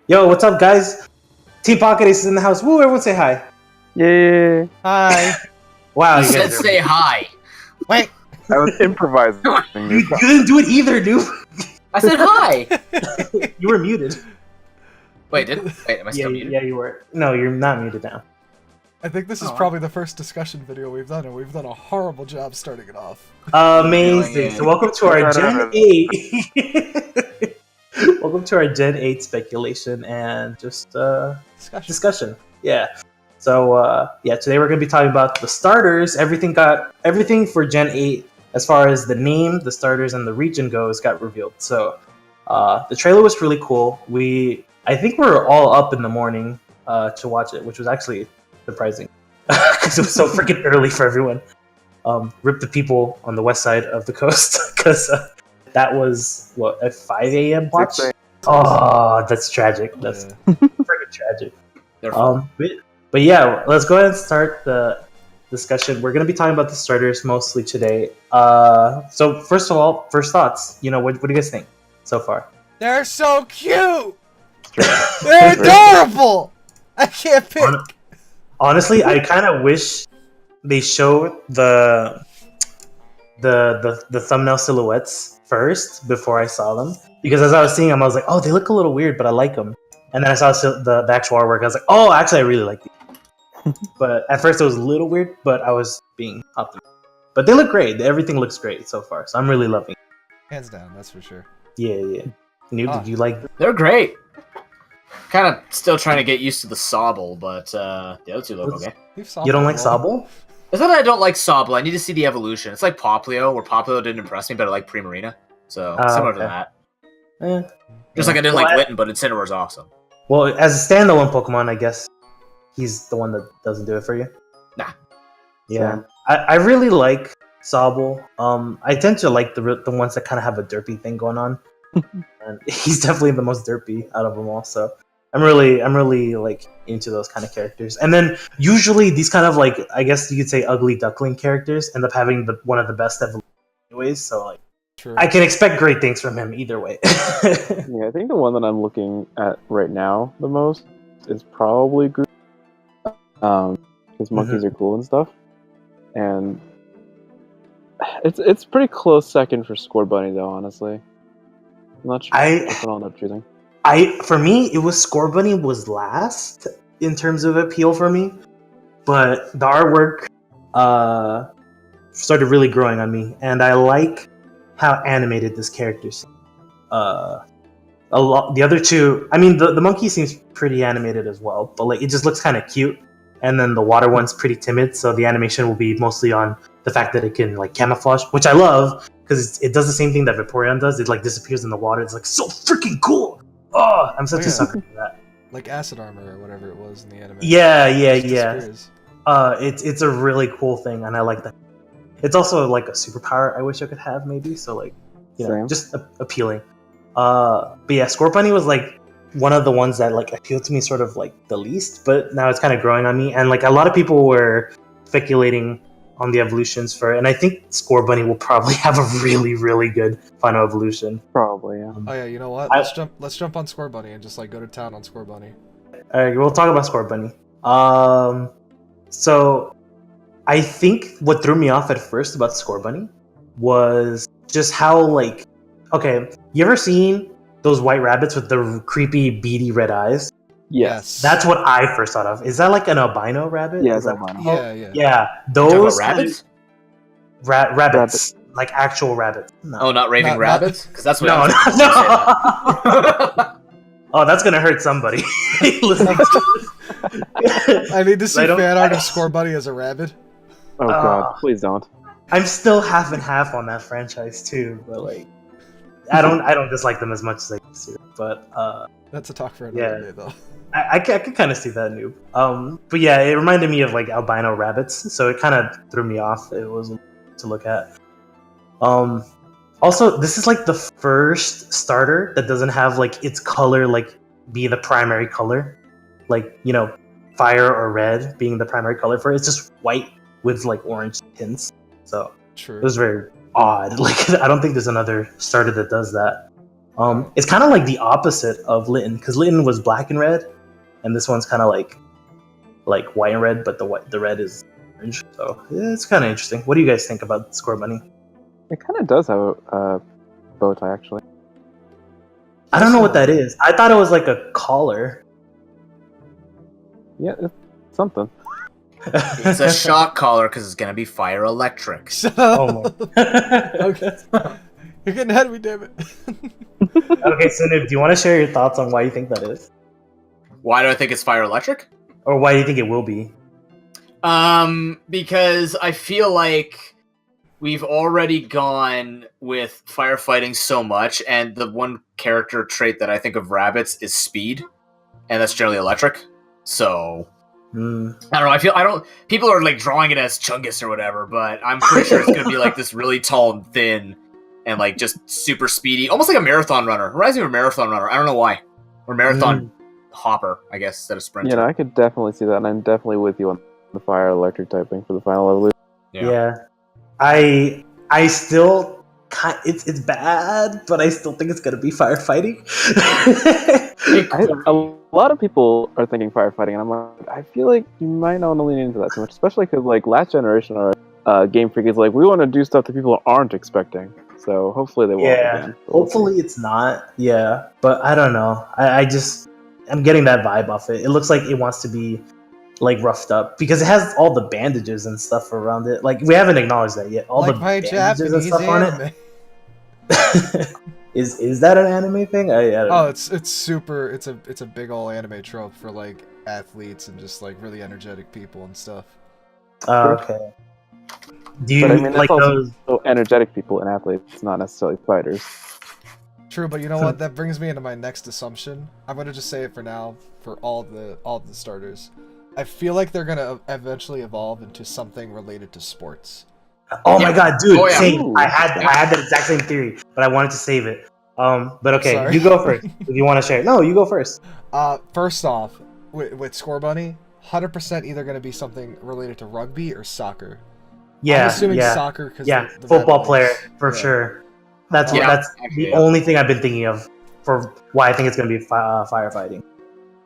Yo, what's up, guys? Team Pocket Ace is in the house. Woo, everyone say hi. Yeah. Hi. Wow, You you said guys say hi. Wait. I was improvising. you didn't do it either, dude. I said hi. You were muted. Wait, am I still muted? Yeah, you were. No, you're not muted now. I think this is probably the first discussion video we've done, and we've done a horrible job starting it off. Amazing. So welcome to our Gen 8. Welcome to our Gen 8 speculation and just discussion. Yeah. So today we're going to be talking about the starters. Everything for Gen 8 as far as the name, the starters, and the region goes got revealed. So the trailer was really cool. I think we were all up in the morning to watch it, which was actually surprising because it was so freaking early for everyone. Rip the people on the west side of the coast because that was a 5 a.m. watch. Oh, that's tragic. That's freaking tragic. But yeah, let's go ahead and start the discussion. We're going to be talking about the starters mostly today. So first of all, first thoughts. What do you guys think so far? They're so cute. They're adorable. I can't pick. Honestly, I kind of wish they showed the thumbnail silhouettes first before I saw them, because as I was seeing them, I was like, oh, they look a little weird, but I like them. And then I saw the actual artwork. I was like, oh, actually, I really like these. But at first, it was a little weird, but I was being optimistic. But they look great. Everything looks great so far, so I'm really loving it. Hands down, that's for sure. Yeah. Did you like them? They're great. Kind of still trying to get used to the Sobble, but the other two look okay. You don't like Sobble? It's not that I don't like Sobble. I need to see the evolution. It's like Poplio, where Poplio didn't impress me, but I like Primarina. So, similar to that. Just like I didn't like Litten, but Incineroar's awesome. Well, as a standalone Pokemon, I guess he's the one that doesn't do it for you. Nah. Yeah. I really like Sobble. I tend to like the ones that kind of have a derpy thing going on. And he's definitely the most derpy out of them all, so I'm really like into those kind of characters. And then usually these kind of like, I guess you could say, ugly duckling characters end up having one of the best evolutions anyways, so like True. I can expect great things from him either way. Yeah, I think the one that I'm looking at right now the most is probably Grookey. His monkeys are cool and stuff, and it's pretty close second for Scorbunny though, honestly. I'm not sure what I'll end up choosing. For me, it was Scorbunny was last in terms of appeal for me, but the artwork started really growing on me, and I like how animated this character is. A lot. The other two, I mean, the monkey seems pretty animated as well, but like it just looks kind of cute. And then the water one's pretty timid, so the animation will be mostly on the fact that it can like camouflage, which I love because it does the same thing that Vaporeon does. It like disappears in the water. It's like so freaking cool. Oh, I'm such a sucker for that. Like acid armor or whatever it was in the anime. Yeah. It's a really cool thing, and I like that. It's also like a superpower I wish I could have, maybe. So like, just appealing. But yeah, Scorbunny was like one of the ones that like appealed to me sort of like the least, but now it's kind of growing on me, and like a lot of people were speculating on the evolutions and I think Scorbunny will probably have a really, really good final evolution. Probably, yeah. Oh yeah, you know what? Let's jump on Scorbunny and just like go to town on Scorbunny. Alright, we'll talk about Scorbunny. So I think what threw me off at first about Scorbunny was just how like, okay, you ever seen those white rabbits with the creepy beady red eyes? Yes. That's what I first thought of. Is that like an albino rabbit? Yeah, it's albino. Yeah, those rabbits? Rabbits. Like actual rabbits. No. Oh, not raving rabbits? Because that's what No. Oh, that's gonna hurt somebody. I need to see fan art of Scorbunny as a rabbit. Oh god, please don't. I'm still half and half on that franchise too, but like I don't dislike them as much as I used to. But that's a talk for another day though. I could kind of see that, noob. But yeah, it reminded me of like albino rabbits, so it kind of threw me off. It was to look at. Also, this is like the first starter that doesn't have like its color like be the primary color, like fire or red being the primary color for it. It's just white with like orange tints. So True. It was very odd. Like I don't think there's another starter that does that. It's kind of like the opposite of Litten, because Litten was black and red, and this one's kind of like white and red, but the red is orange. So yeah, it's kind of interesting. What do you guys think about Scorbunny? It kind of does have a bow tie, actually. I don't know what that is. I thought it was like a collar. Yeah, it's something. It's a shock collar because it's gonna be fire electric. Oh my. Okay. You're getting ahead of me, damn it. Okay, so Nib, do you want to share your thoughts on why you think that is? Why do I think it's fire electric? Or why do you think it will be? Because I feel like we've already gone with firefighting so much, and the one character trait that I think of rabbits is speed, and that's generally electric. So I don't know. People are like drawing it as Chungus or whatever, but I'm pretty sure it's gonna be like this really tall and thin, and like just super speedy, almost like a marathon runner. Reminds me of a marathon runner. I don't know why, or marathon hopper, I guess, instead of sprinter. You know, I could definitely see that, and I'm definitely with you on the fire electric typing for the final evolution. Yeah. I still it's bad, but I still think it's gonna be firefighting. A lot of people are thinking firefighting, and I'm like, I feel like you might not want to lean into that too much, especially because like last generation or Gamefreak is like, we want to do stuff that people aren't expecting. So hopefully they won't. Yeah, hopefully it's not. Yeah, but I don't know. I'm getting that vibe off it. It looks like it wants to be like roughed up because it has all the bandages and stuff around it. Like we haven't acknowledged that yet. All like the my bandages and stuff anime. on it. Is that an anime thing? I don't know. It's super. It's a big old anime trope for like athletes and just like really energetic people and stuff. Oh, okay. Do you like those energetic people and athletes, not necessarily fighters? True, but you know what? That brings me into my next assumption. I'm gonna just say it for now for all the starters. I feel like they're gonna eventually evolve into something related to sports. Oh my god, dude! Same. Ooh. I had that exact same theory, but I wanted to save it. But okay, Sorry. you go first if you want to share. No, you go first. First off, with Scorbunny, 100% either gonna be something related to rugby or soccer. Yeah, I'm assuming soccer because the football player for sure. That's the only thing I've been thinking of for why I think it's gonna be firefighting.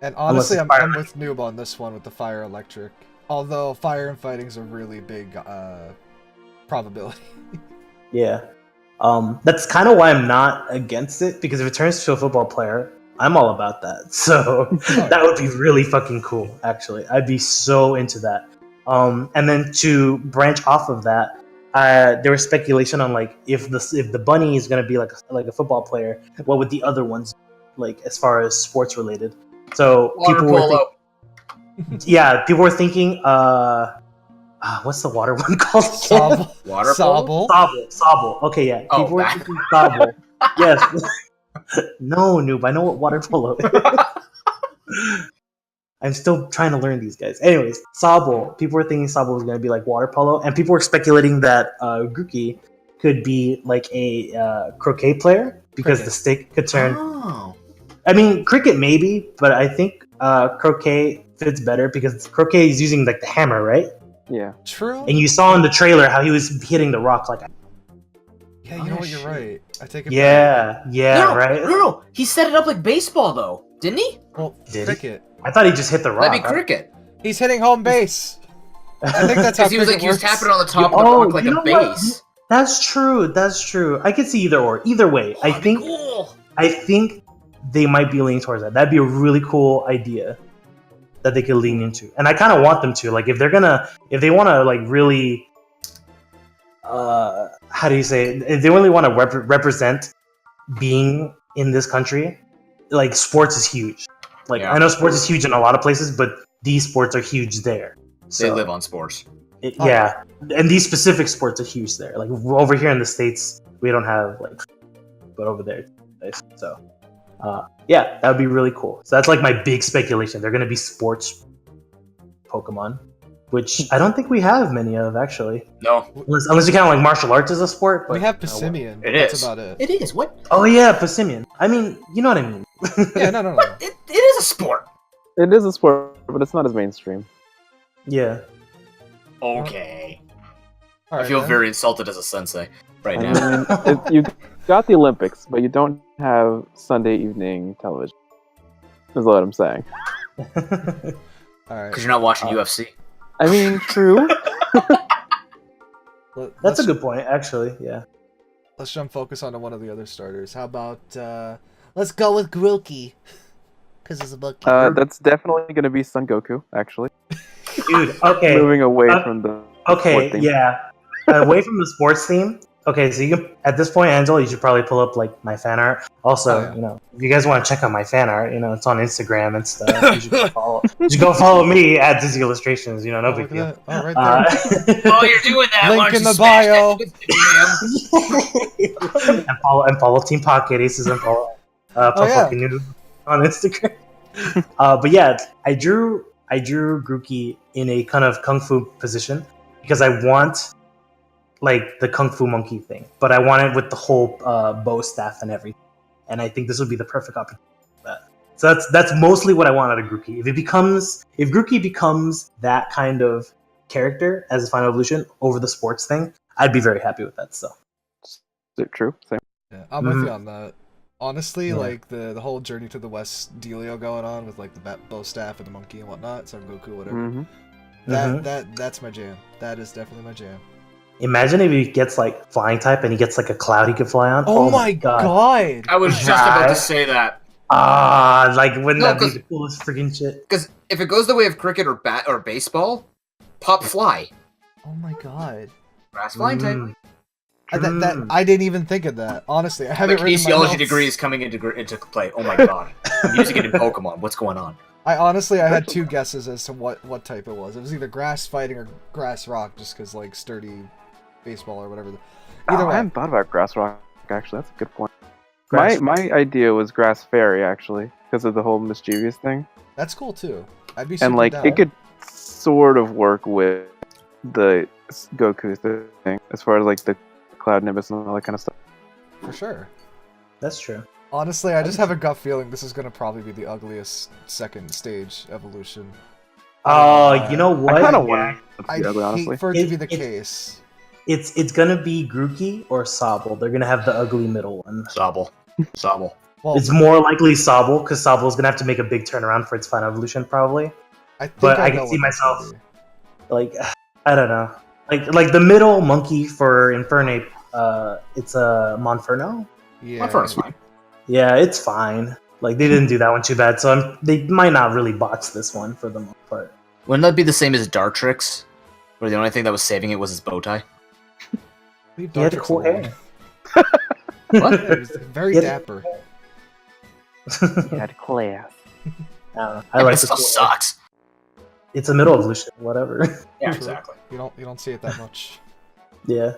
And honestly, I'm with Noob on this one with the fire electric. Although fire and fighting's a really big probability. Yeah. That's kind of why I'm not against it, because if it turns to a football player, I'm all about that. So that would be really fucking cool, actually. I'd be so into that. And then to branch off of that, there was speculation on like if the bunny is gonna be like a football player, what would the other ones like as far as sports related? So people were thinking, what's the water one called? Sobble. Water polo? Sobble. Okay, yeah. Oh, people were thinking Sobble. Yes. No, noob. I know what water polo is. I'm still trying to learn these guys. Anyways, Sobble. People were thinking Sobble was going to be like water polo, and people were speculating that Grookey could be like a croquet player because the stick could turn. Oh. I mean, cricket maybe, but I think croquet fits better because croquet is using like the hammer, right? Yeah. True. And you saw in the trailer how he was hitting the rock like. Yeah, you know what? You're right. I take it. Yeah, right. No. He set it up like baseball though, didn't he? Well, Did cricket. I thought he just hit the rock. That'd be cricket. He's hitting home base. I think that's how he was cricket works. tapping on the top of the rock like a base. That's true. I could see either or. Either way, I think. Cool. I think they might be leaning towards that. That'd be a really cool idea that they could lean into, and I kind of want them to. Like, if they want to, like, really, how do you say it? If they really want to represent being in this country, like, sports is huge. Like, I know sports is huge in a lot of places, but these sports are huge there. So, they live on sports. Yeah, and these specific sports are huge there. Like, over here in the States, we don't have, like, but over there, so. Yeah, that would be really cool. So that's like my big speculation. They're going to be sports Pokemon, which I don't think we have many of, actually. No. Unless you count like martial arts as a sport. But, we have Passimian. That's about it. It is. What? Oh, yeah, Passimian. I mean, you know what I mean. Yeah, no. It is a sport. It is a sport, but it's not as mainstream. Yeah. Okay. All right, I feel man. very insulted as a sensei right now. I mean, got the Olympics, but you don't have Sunday evening television. Is what I'm saying. All right. Because you're not watching UFC. I mean, true. That's a good point, actually. Yeah. Let's jump focus onto one of the other starters. How about let's go with Grookey, because it's a book. That's definitely going to be Son Goku, actually. Dude, okay. Moving away from the Okay, sport theme. yeah. Away from the sports theme. Okay, so you can, at this point, Angela, you should probably pull up like my fan art. Also, you know, if you guys want to check out my fan art, you know, it's on Instagram and stuff. You should go follow. You should go follow me at Dizzy Illustrations. You know, no big deal. Oh, right there. Oh, you're doing that. Link in the bio. and follow Team Pocket Aces and follow Community on Instagram. But yeah, I drew Grookey in a kind of kung fu position because I want like the kung fu monkey thing, but I want it with the whole bow staff and everything. And I think this would be the perfect opportunity for that. So that's mostly what I want out of Grookey. If Grookey becomes that kind of character as a final evolution over the sports thing, I'd be very happy with that stuff. Is it true? Same. Yeah, I'm with you on that. Honestly, like the whole Journey to the West dealio going on with like the bow staff and the monkey and whatnot, Son Goku, whatever. That's my jam. That is definitely my jam. Imagine if he gets like flying type and he gets like a cloud he can fly on. Oh my god! I was just about to say that. Like wouldn't that be the coolest freaking shit? Because if it goes the way of cricket or baseball, pop fly. Oh my god! Grass flying type. I didn't even think of that. Honestly, I haven't written my notes. Kinesiology degree is coming into play. Oh my god! I'm using it in Pokemon. What's going on? I had two guesses as to what type it was. It was either grass fighting or grass rock, just because like sturdy baseball or whatever. Either way. I hadn't thought about grass rock. Actually, that's a good point. My idea was grass fairy actually, because of the whole mischievous thing. That's cool too. I'd be super and like down. it could sort of work with the Goku thing, as far as like the Cloud Nimbus and all that kind of stuff. For sure. That's true. Honestly, I just have a gut feeling this is going to probably be the ugliest second stage evolution. Oh, you know what? I kind of want it I to be ugly, honestly. hate for it to be the case. It's gonna be Grookey or Sobble. They're gonna have the ugly middle one. Sobble. Well, It's more likely Sobble because Sobble's gonna have to make a big turnaround for its final evolution, probably. I think But I know can see what myself it's like I don't know, like the middle monkey for Infernape. It's a Monferno. Yeah, Monferno's fine. Yeah, it's fine. Like they didn't do that one too bad, so they might not really botch this one for the most part. Wouldn't that be the same as Dartrix, where the only thing that was saving it was his bow tie? Leave He had Dartrix cool alone. hair. What? Yeah, he was very dapper. He had class. I like it the still cool hair. sucks. It's a middle evolution, whatever. Yeah, True. exactly. You don't see it that much. Yeah,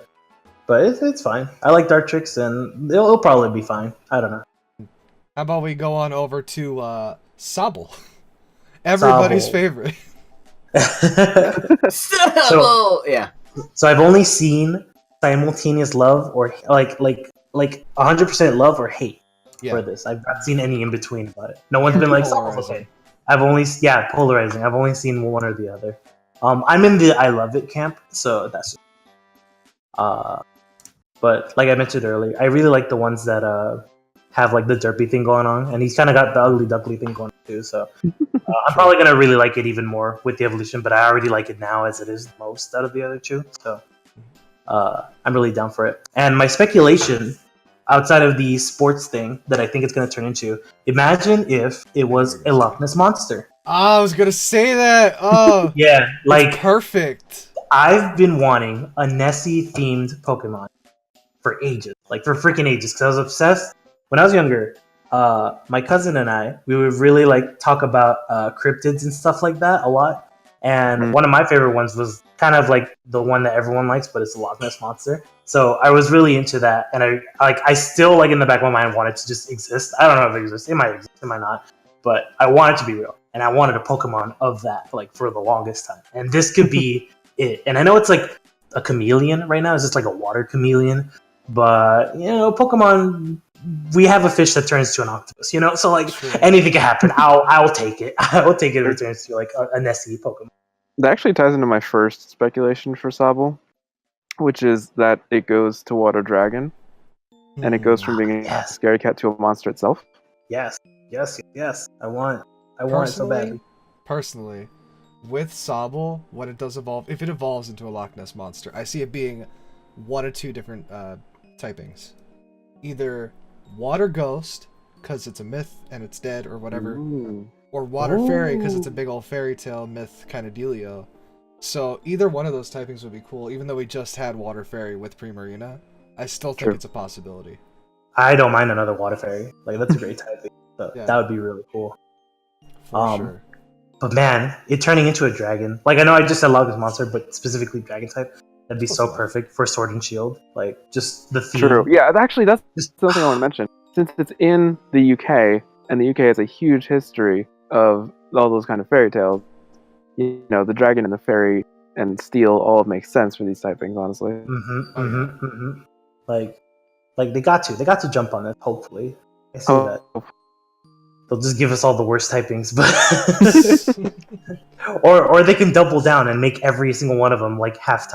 but it's fine. I like Dartrix, and it'll probably be fine. I don't know. How about we go on over to Sobble, everybody's Sobble. favorite. Yeah. So I've only seen simultaneous love or like 100% love or hate for this. I've not seen any in between about it. No one's been like, oh, okay. I've only polarizing. I've only seen one or the other. I'm in the I love it camp, so that's. But like I mentioned earlier, I really like the ones that have like the derpy thing going on, and he's kind of got the ugly duckly thing going on too. So I'm probably gonna really like it even more with the evolution, but I already like it now as it is the most out of the other two. So I'm really down for it. And my speculation, outside of the sports thing that I think it's gonna turn into, imagine if it was a Loch Ness monster. I was gonna say that. Oh, Yeah, like perfect. I've been wanting a Nessie themed Pokemon for ages, like for freaking ages, because I was obsessed. When I was younger, my cousin and I, we would really like talk about cryptids and stuff like that a lot. And one of my favorite ones was kind of like the one that everyone likes, but it's a Loch Ness monster. So I was really into that, and I still like in the back of my mind want it to just exist. I don't know if it exists. It might exist. It might not. But I want it to be real, and I wanted a Pokemon of that like for the longest time. And this could be it. And I know it's like a chameleon right now. It's just like a water chameleon, but you know, Pokemon. We have a fish that turns to an octopus, you know. So like anything can happen. I'll take it. I will take it if it turns to like a Nessie Pokemon. That actually ties into my first speculation for Sobble, which is that it goes to Water Dragon. and it goes from being a scary cat to a monster itself. Yes. I want it so badly. Personally, with Sobble, when it does evolve, if it evolves into a Loch Ness monster, I see it being one or two different typings. Either water ghost, because it's a myth and it's dead or whatever, or water fairy, because it's a big old fairy tale myth kind of dealio. So either one of those typings would be cool, even though we just had water fairy with Primarina. I still think it's a possibility. I don't mind another water fairy. Like, that's a great typing. So that would be really cool. For sure. But man, it turning into a dragon. Like, I know I just said Loch Ness monster, but specifically dragon type. That'd be so perfect for Sword and Shield. Like, just the theme. True. Yeah, actually, that's something I want to mention. Since it's in the UK, and the UK has a huge history of all those kind of fairy tales, you know, the dragon and the fairy and steel all make sense for these typings, honestly. Like they got to jump on it. Hopefully, I see that. They'll just give us all the worst typings, but or they can double down and make every single one of them like half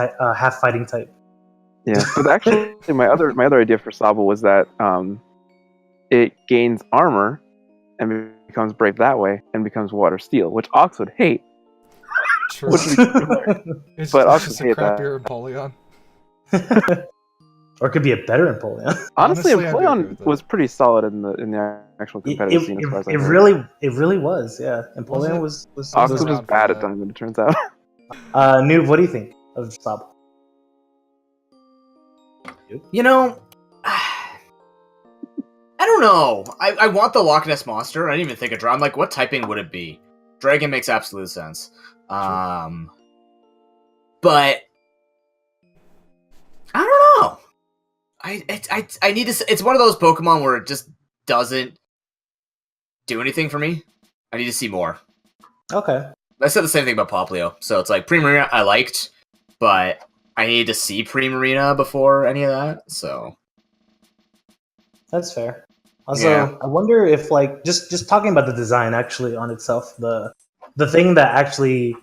fighting type. Yeah, but actually, my other idea for Sobble was that it gains armor and becomes brave that way and becomes water steel, which Ox would hate. True. But Ox would hate that. Crappier Empoleon. Or it could be a better Empoleon. Honestly, Empoleon was pretty solid in the actual competitive scene. As far as it really was. Yeah, Empoleon was Ox was just bad at times, it turns out. Noob, what do you think of Sobble? You know, I don't know. I want the Loch Ness monster. I didn't even think of dragon. I'm like, what typing would it be? Dragon makes absolute sense. But I don't know. I need to. It's one of those Pokemon where it just doesn't do anything for me. I need to see more. Okay. I said the same thing about Poplio. So it's like Primarina I liked, but I need to see Primarina before any of that. So that's fair. Also, I wonder if like just talking about the design actually on itself, the thing that actually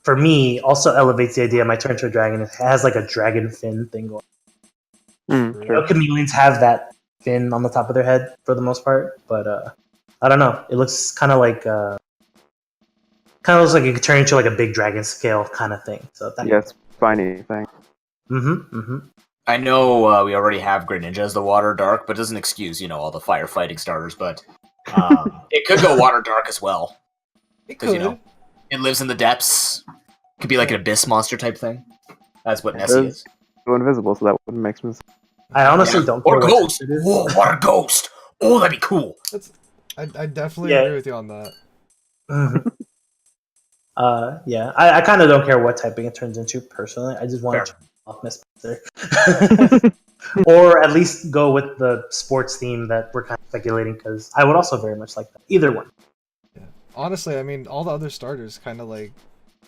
for me also elevates the idea of my turn to a dragon. It has like a dragon fin thing going. You know, chameleons have that fin on the top of their head for the most part, but I don't know. It looks kind of looks like it could turn into like a big dragon scale kind of thing. So it's spiny thing. I know we already have Greninja as the Water Dark, but it doesn't excuse all the firefighting starters. But it could go Water Dark as well because it lives in the depths. It could be like an abyss monster type thing. That's what Nessie is. Go invisible, so that wouldn't make sense. I honestly don't care. Or Ghost! Whoa, Water Ghost! Oh, that'd be cool! I definitely agree with you on that. I kind of don't care what typing it turns into, personally. I just want to turn off Miss Monster. Or at least go with the sports theme that we're kind of speculating, because I would also very much like that. Either one. Yeah. Honestly, I mean, all the other starters kind of like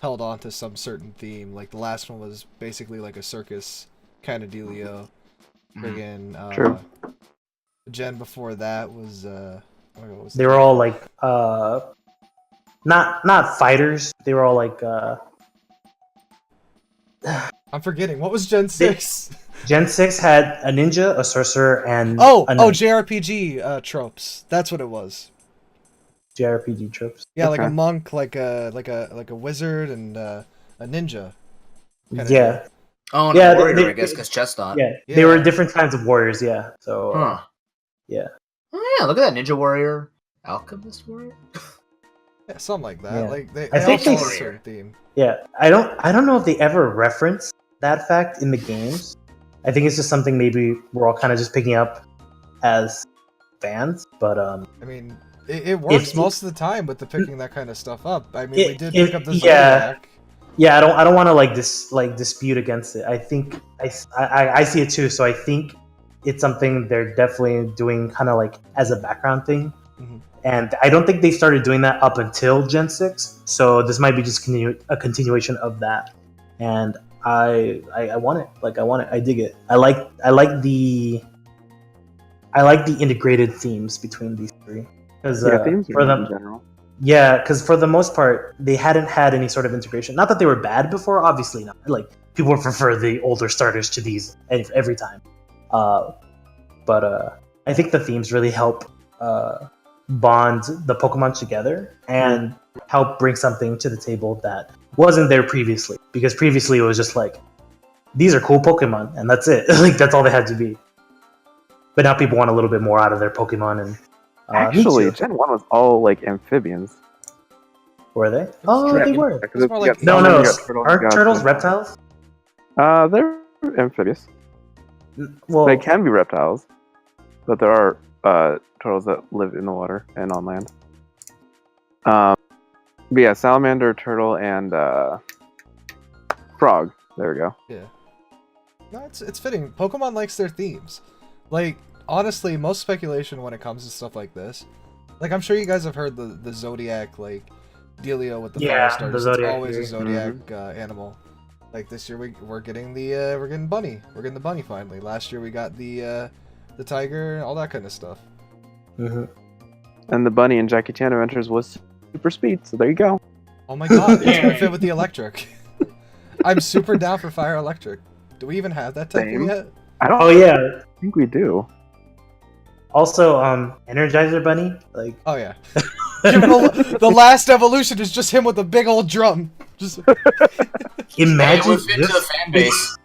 held on to some certain theme. Like the last one was basically like a circus kind of dealio. Friggin' True. Gen before that was they were all like not fighters. They were all like I'm forgetting. What was Gen 6? Gen 6 had a ninja, a sorcerer, and JRPG tropes. That's what it was. JRPG tropes. Yeah, like a monk, like a wizard, and a ninja. Yeah. Oh, and a warrior, I guess, because Chestnut. Yeah, they were different kinds of warriors. Yeah. So. Yeah. Oh yeah, look at that ninja warrior, alchemist warrior. Yeah, something like that. Yeah. Like they I think all follow a certain theme. Yeah, I don't know if they ever reference that fact in the games. I think it's just something maybe we're all kind of just picking up as fans. But I mean, it works most of the time with the picking that kind of stuff up. I mean, we did pick up the Zodiac. Yeah, I don't want to dispute against it. I think I see it too. So I think it's something they're definitely doing kind of like as a background thing. And I don't think they started doing that up until Gen 6. So this might be just a continuation of that. And I want it. Like I want it. I dig it. I like the integrated themes between these three. Because themes for them in general. Yeah, because for the most part, they hadn't had any sort of integration. Not that they were bad before, obviously not. Like, people prefer the older starters to these every time. but I think the themes really help bond the Pokemon together and help bring something to the table that wasn't there previously. Because previously it was just like, these are cool Pokemon, and that's it. Like that's all they had to be. But now people want a little bit more out of their Pokemon. And actually, Gen 1 was all like amphibians. Were they? Oh, they were. Like no. Aren't turtles reptiles? They're amphibious. Well, they can be reptiles, but there are turtles that live in the water and on land. But yeah, salamander, turtle, and frog. There we go. Yeah. No, it's fitting. Pokemon likes their themes. Like, honestly, most speculation when it comes to stuff like this, like I'm sure you guys have heard the Zodiac like dealio with the fire starters. It's always a Zodiac animal. Like this year we're getting we're getting bunny. We're getting the bunny finally. Last year we got the tiger, all that kind of stuff. Mm-hmm. And the bunny in Jackie Chan Adventures was super speed, so there you go. Oh my god, it's gonna fit with the electric. I'm super down for fire electric. Do we even have that type yet? I don't. Oh yeah, I think we do. Also, Energizer Bunny, like. Oh yeah. The last evolution is just him with a big old drum. Just imagine it would fit to the fan base.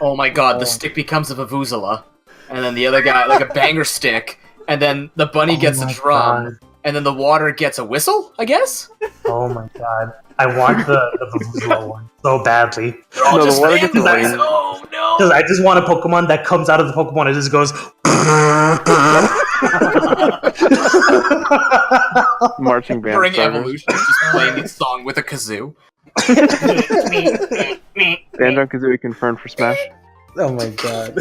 Oh my god, the stick becomes a Vuvuzela, and then the other guy like a banger stick, and then the bunny gets a drum, and then the water gets a whistle, I guess? Oh my god. I want the Vuvuzela one so badly. No, the water gets a rain. Oh no! Because I just want a Pokemon that comes out of the Pokemon and just goes. Marching band. During evolution, just playing its song with a kazoo. Banjo-Kazooie confirmed for Smash. Oh my god.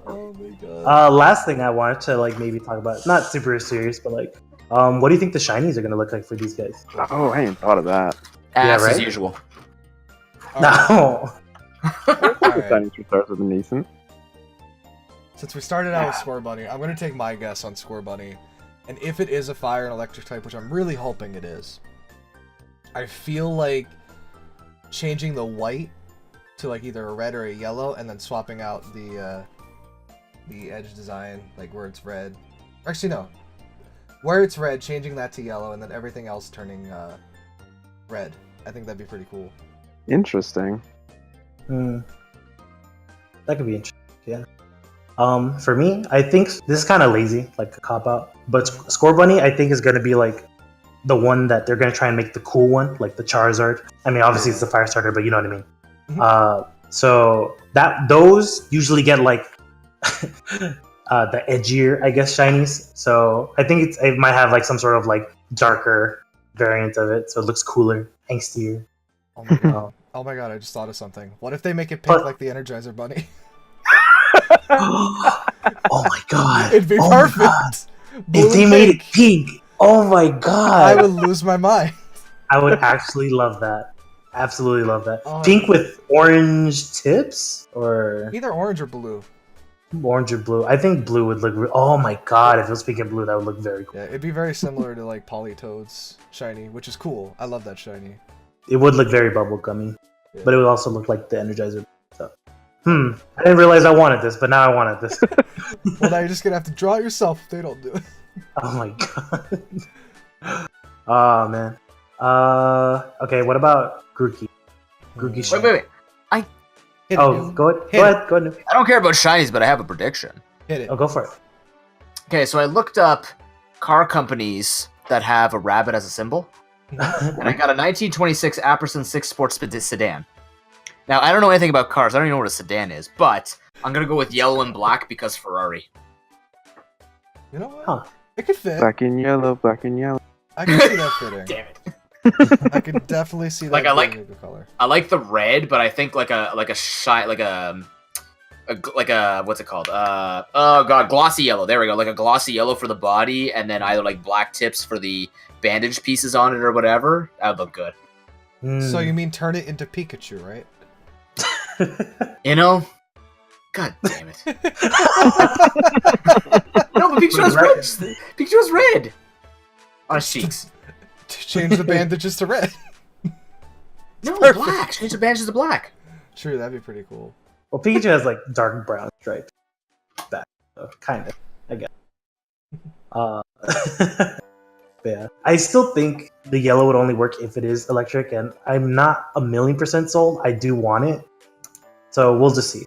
Oh my god. Last thing I wanted to like maybe talk about, not super serious, but like, what do you think the shinies are gonna look like for these guys? Oh, I hadn't thought of that. As right? usual. No. The shinies for stars with a decent. Since we started out with Scorbunny, I'm gonna take my guess on Scorbunny, and if it is a fire and electric type, which I'm really hoping it is, I feel like changing the white to like either a red or a yellow, and then swapping out the edge design, like where it's red. Actually, no. Where it's red, changing that to yellow, and then everything else turning red. I think that'd be pretty cool. Interesting. That could be interesting, yeah. For me, I think this is kind of lazy, like a cop-out, but Scorbunny, I think, is going to be like the one that they're going to try and make the cool one, like the Charizard. I mean, obviously it's the fire starter, but you know what I mean. Mm-hmm. So those usually get like the edgier, I guess, shinies. So I think it might have like some sort of like darker variant of it, so it looks cooler, angstier. Oh my god! Oh my god! I just thought of something. What if they make it pink like the Energizer Bunny? Oh my god! It'd be perfect. If they made it pink, oh my god! I would lose my mind. I would actually love that. Absolutely love that. Oh, pink with orange tips, or either orange or blue. Orange or blue. I think blue would look. Oh my god! If it was pink and blue, that would look very cool. Yeah, it'd be very similar to like Politoad's shiny, which is cool. I love that shiny. It would look very bubblegummy, but it would also look like the Energizer. So. I didn't realize I wanted this, but now I wanted this. Well, now you're just gonna have to draw it yourself if they don't do it. Oh my god. Oh man. Okay. What about Grookey? Grookey. Wait. Go ahead. I don't care about shinies, but I have a prediction. Hit it. Oh, go for it. Okay, so I looked up car companies that have a rabbit as a symbol, and I got a 1926 Apperson 6 Sports sedan. Now, I don't know anything about cars. I don't even know what a sedan is, but I'm going to go with yellow and black because Ferrari. You know what? It could fit. Black and yellow, black and yellow. I can see that fitting. Damn it. I could definitely see that like, being a good color. I like the red, but I think like a what's it called? Oh god, glossy yellow. There we go. Like a glossy yellow for the body, and then either like black tips for the bandage pieces on it or whatever. That would look good. So you mean turn it into Pikachu, right? You know? God damn it. No, but Pikachu has red. Pikachu has red on his cheeks. Change the bandages to red. No, perfect. Black. Change the bandages to black. True, that'd be pretty cool. Well, Pikachu has like dark brown stripes back, so kind of, I guess. Yeah, I still think the yellow would only work if it is electric, and I'm not 1,000,000% sold. I do want it, so we'll just see.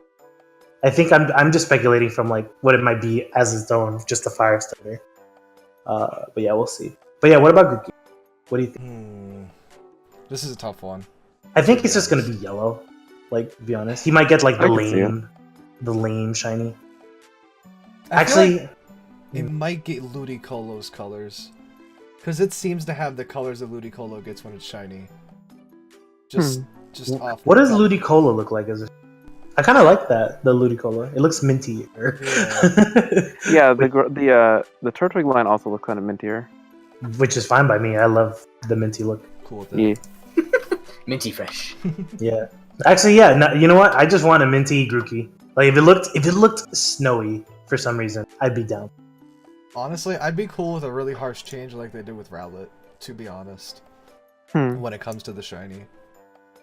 I think I'm just speculating from like what it might be as its own, just a fire starter. But yeah, we'll see. But yeah, what about Grookey? What do you think? This is a tough one. I think it's just gonna be yellow. Like, to be honest, he might get like the lame shiny. Actually, it might get Ludicolo's colors, because it seems to have the colors that Ludicolo gets when it's shiny. Just off. What does Ludicolo look like? I kind of like that, the Ludicolo. It looks minty. Yeah, the Turtwig line also looks kind of mintier. Which is fine by me. I love the minty look. Cool with it. Yeah. Minty fresh. Yeah. Actually, yeah. No, you know what? I just want a minty Grookey. Like if it looked snowy for some reason, I'd be down. Honestly, I'd be cool with a really harsh change like they did with Rowlet. To be honest, when it comes to the shiny,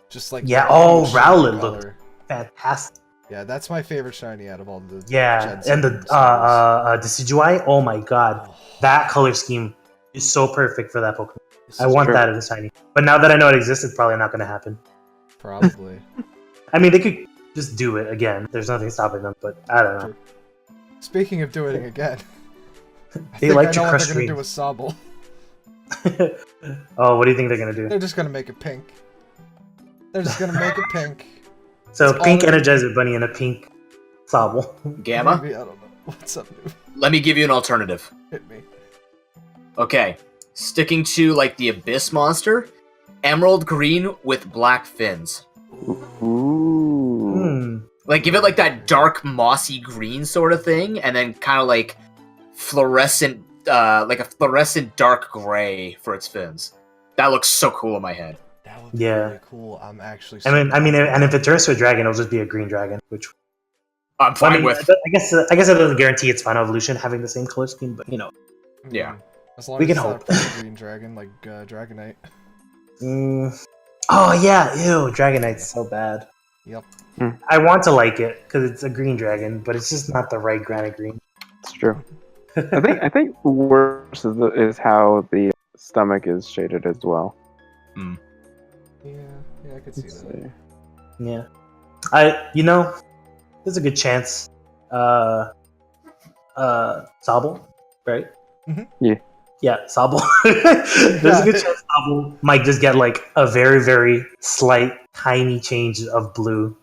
just like Rowlet looked fantastic. Yeah, that's my favorite shiny out of all the and the Decidueye. Oh my god, that color scheme is so perfect for that Pokemon. I want that in a shiny. But now that I know it exists, it's probably not going to happen. Probably. I mean, they could just do it again. There's nothing stopping them, but I don't know. Speaking of doing it again, they like to crush what they're going to do with Sobble. Oh, what do you think they're going to do? They're just going to make it pink. They're just going to make it pink. So that's pink Energizer Bunny and a pink Sobble. Gamma? Maybe, I don't know. What's up, dude? Let me give you an alternative. Hit me. Okay. Sticking to, like, the Abyss monster. Emerald green with black fins. Ooh. Like, give it, like, that dark, mossy green sort of thing. And then kind of, like, fluorescent, like a fluorescent dark gray for its fins. That looks so cool in my head. That would be really cool. I'm actually... I mean, and if it turns to a dragon, it'll just be a green dragon, which... I'm fine with. I guess it doesn't guarantee its final evolution having the same color scheme, but, you know. Yeah. As long we as can it's hope. not a green dragon, like Dragonite. Oh, yeah. Ew, Dragonite's so bad. Yep. I want to like it, because it's a green dragon, but it's just not the right granite green. It's true. I think worse is how the stomach is shaded as well. Yeah, I could see that. Yeah. There's a good chance. Sobble, right? Yeah. Yeah, Sobble. There's a good chance Sobble might just get like a very, very slight, tiny change of blue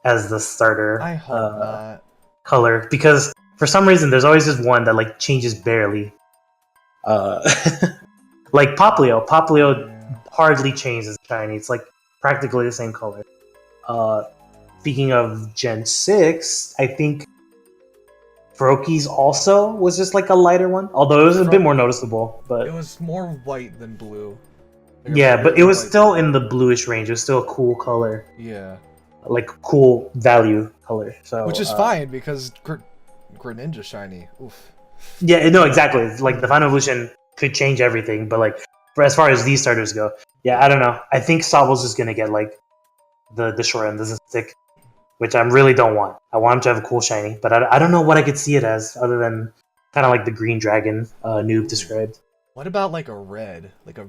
as the starter I hope not. color, because for some reason there's always just one that like changes barely. Like Popplio. Popplio hardly changes shiny. It's like practically the same color. Speaking of Gen 6, I think Grookey's also was just like a lighter one, although it was a bit more noticeable. But it was more white than blue. Yeah, but it was still in the bluish range. It was still a cool color. Yeah. Like cool value color. So which is fine because Greninja shiny. Oof. Yeah, no, exactly. Like the final evolution could change everything, but like as far as these starters go, yeah, I don't know. I think Sobble's just gonna get like the short end doesn't stick, which I really don't want. I want him to have a cool shiny, but I don't know what I could see it as other than kind of like the green dragon noob described. What about like a red, like a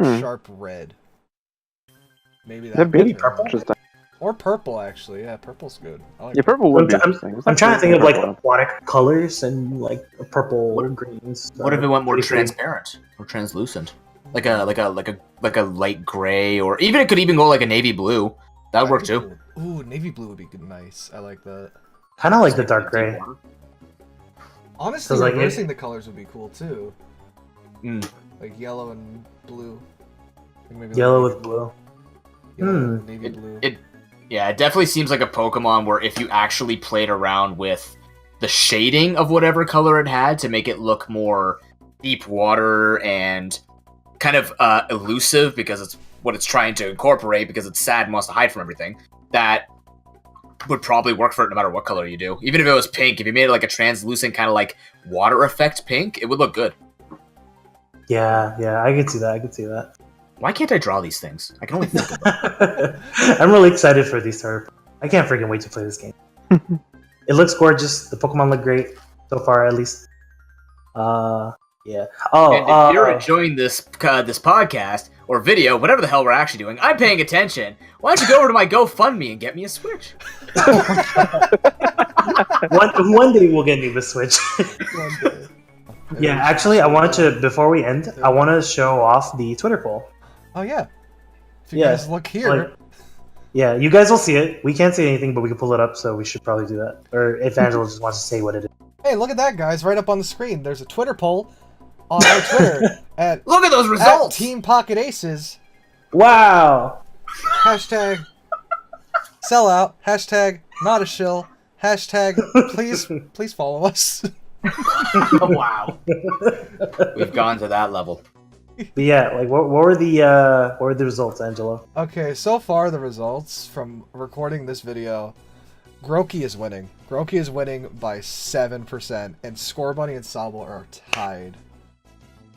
sharp red? Maybe that. Maybe purple. Or purple, actually. Yeah, purple's good. I like purple would be interesting. I'm trying to think of like aquatic colors and like purple or greens. What if it went more transparent or translucent, like a light gray, or even it could even go like a navy blue. That would work too. Cool. Ooh, navy blue would be good. Nice. I like that. Kind of like the dark gray. Honestly, like reversing the colors would be cool too. Like yellow and blue. Maybe yellow with blue. Yellow, navy blue. Yeah, it definitely seems like a Pokemon where if you actually played around with the shading of whatever color it had to make it look more deep water and kind of elusive because it's what it's trying to incorporate because it's sad and wants to hide from everything, that would probably work for it no matter what color you do. Even if it was pink, if you made it like a translucent kind of like water effect pink, it would look good. Yeah, I could see that. Why can't I draw these things? I can only think of them. I'm really excited for these starter. I can't freaking wait to play this game. It looks gorgeous. The Pokemon look great so far, at least. Yeah. Oh, and if you're enjoying this podcast or video, whatever the hell we're actually doing, I'm paying attention. Why don't you go over to my GoFundMe and get me a Switch? one day we'll get me the Switch. Yeah, actually, I wanted to, before we end, I want to show off the Twitter poll. Oh, yeah. If you guys look here. Like, yeah, you guys will see it. We can't see anything, but we can pull it up, so we should probably do that. Or if Angela just wants to say what it is. Hey, look at that, guys. Right up on the screen. There's a Twitter poll on our Twitter. Look at those results! At Team Pocket Aces. Wow! Hashtag sellout. Hashtag not a shill. Hashtag please follow us. Wow. We've gone to that level. But yeah, like what were the results, Angelo? Okay, so far the results from recording this video, Grookey is winning. Grookey is winning by 7%, and Scorbunny and Sobble are tied.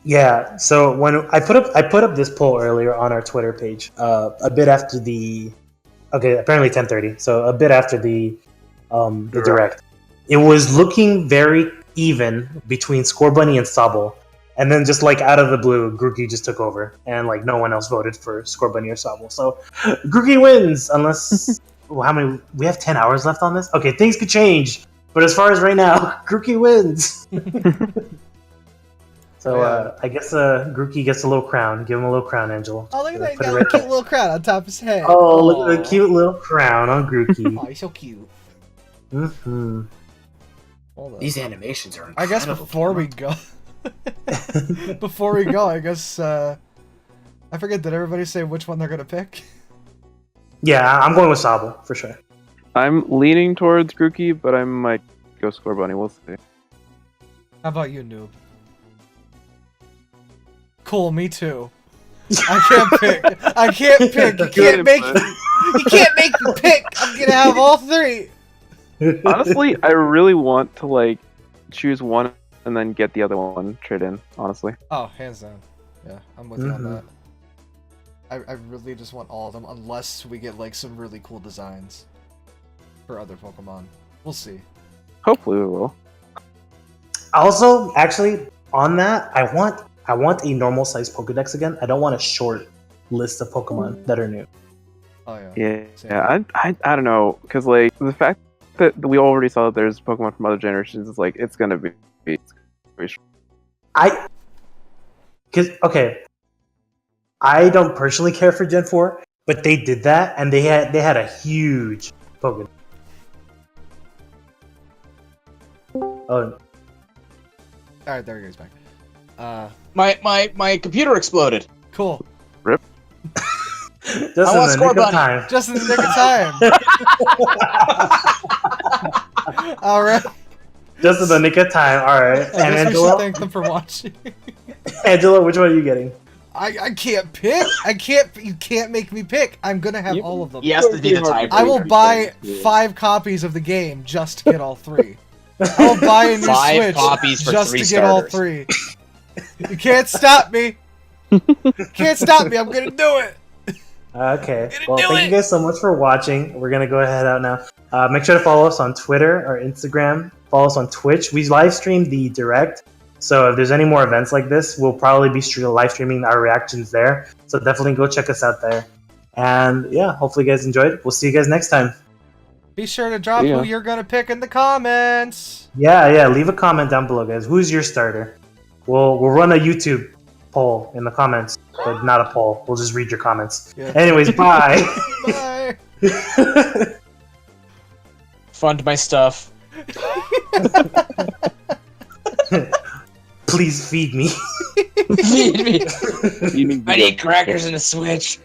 Yeah, so when I put up this poll earlier on our Twitter page, a bit after apparently 10:30, so a bit after the direct. It was looking very even between Scorbunny and Sobble. And then just like out of the blue, Grookey just took over, and like no one else voted for Scorbunny or Sobble. So Grookey wins, unless how many? We have 10 hours left on this. Okay, things could change, but as far as right now, Grookey wins. So I guess Grookey gets a little crown. Give him a little crown, Angela. Oh, look at that! He's got a cute little crown on top of his head. Oh, look at the cute little crown on Grookey. Oh, he's so cute. Mm-hmm. These animations are incredible. I guess before we go, I guess I forget. Did everybody say which one they're gonna pick? Yeah, I'm going with Sobble for sure. I'm leaning towards Grookey, but I might go Scorbunny. We'll see. How about you, noob? Cool, me too. I can't pick. I can't pick. You can't make me pick. I'm gonna have all three. Honestly, I really want to like choose one and then get the other one trade in. Honestly. Oh, hands down. Yeah, I'm with you on that. I really just want all of them, unless we get like some really cool designs for other Pokemon. We'll see. Hopefully we will. Also, actually, on that, I want a normal sized Pokedex again. I don't want a short list of Pokemon that are new. Oh yeah. Yeah. Yeah. I don't know, because like the fact that we already saw that there's Pokemon from other generations is like it's gonna be. I don't personally care for Gen 4, but they did that, and they had a huge Pokemon. Oh. Alright, there he goes back. My computer exploded. Cool. Rip. Just in the nick of time. Just in the nick of time. Alright. Just in the nick of time, alright. And Angela, thank them for watching. Angela, which one are you getting? I can't pick. You can't make me pick. I'm gonna have all of them. He has to be the tiebreaker. I will buy 5 copies of the game just to get all 3. I will buy a new 5 Switch copies for just 3 to starters. get all 3. You can't stop me. Can't stop me. I'm gonna do it. Okay. Well, thank you guys so much for watching. We're gonna go ahead out now. Make sure to follow us on Twitter or Instagram. Follow us on Twitch. We live stream the direct, so if there's any more events like this, we'll probably be live streaming our reactions there. So definitely go check us out there. And yeah, hopefully you guys enjoyed. We'll see you guys next time. Be sure to drop who you're gonna pick in the comments. Yeah. Leave a comment down below, guys. Who's your starter? We'll run a YouTube poll in the comments, but not a poll. We'll just read your comments. Yeah. Anyways, bye. Bye. Fund my stuff. Please feed me. Feed me. I need crackers and a Switch.